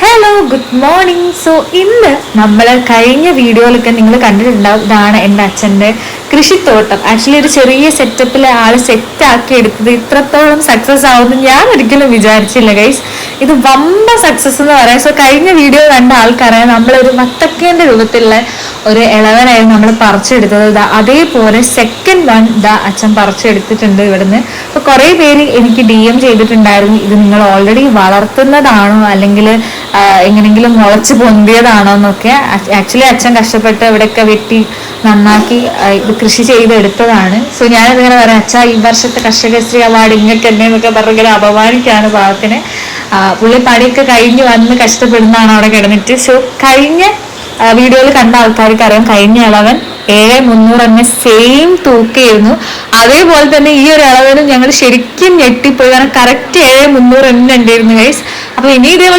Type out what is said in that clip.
Hello good morning. So ഇന്ന് നമ്മൾ കഴിഞ്ഞ വീഡിയോയിലൊക്കെ നിങ്ങൾ കണ്ടിട്ടുണ്ടാവും, ഇതാണ് എൻ്റെ അച്ഛൻ്റെ കൃഷിത്തോട്ടം. ആക്ച്വലി ഒരു ചെറിയ സെറ്റപ്പിൽ ആൾ സെറ്റാക്കി എടുത്തത് ഇത്രത്തോളം സക്സസ് ആവുമെന്ന് ഞാൻ ഒരിക്കലും വിചാരിച്ചില്ല ഗൈസ്. ഇത് വമ്പ സക്സസ് എന്ന് പറയാം. സോ കഴിഞ്ഞ വീഡിയോ കണ്ട ആൾക്കറിയാം, നമ്മളൊരു വത്തക്കേൻ്റെ രൂപത്തിലുള്ള ഒരു ഇളവനായിരുന്നു നമ്മൾ പറിച്ചെടുത്തത്. അതേപോലെ സെക്കൻഡ് വൺ അച്ഛൻ പറിച്ചെടുത്തിട്ടുണ്ട് ഇവിടുന്ന്. അപ്പോൾ കുറേ പേര് എനിക്ക് DM ചെയ്തിട്ടുണ്ടായിരുന്നു, ഇത് നിങ്ങൾ ഓൾറെഡി വളർത്തുന്നതാണോ അല്ലെങ്കിൽ എങ്ങനെങ്കിലും മുളച്ച് പൊന്തിയതാണോ എന്നൊക്കെ. ആക്ച്വലി അച്ഛൻ കഷ്ടപ്പെട്ട് ഇവിടെയൊക്കെ വെട്ടി നന്നാക്കി ഇത് കൃഷി ചെയ്തെടുത്തതാണ്. സോ ഞാനിങ്ങനെ പറയാം, അച്ഛാ ഈ വർഷത്തെ കർഷകശ്രീ അവാർഡ് ഇങ്ങക്ക് തന്നെ എന്നൊക്കെ പറഞ്ഞിങ്ങനെ അപമാനിക്കാണ് പാവത്തിന്. പുള്ളി പണിയൊക്കെ കഴിഞ്ഞ് വന്ന് കഷ്ടപ്പെടുന്നതാണ് അവിടെ കിടന്നിട്ട്. സോ കഴിഞ്ഞ വീഡിയോയിൽ കണ്ട ആൾക്കാർക്ക് അറിയാം, കഴിഞ്ഞ ഇളവൻ 7300 തന്നെ സെയിം തൂക്കിയിരുന്നു. അതേപോലെ തന്നെ ഈ ഒരു ഇളവനും ഞങ്ങൾ ശരിക്കും ഞെട്ടിപ്പോയി, കാരണം കറക്റ്റ് 7300 തന്നെ ഉണ്ടായിരുന്നു ഗൈസ്. അപ്പൊ ഇനി ഇതേപോലെ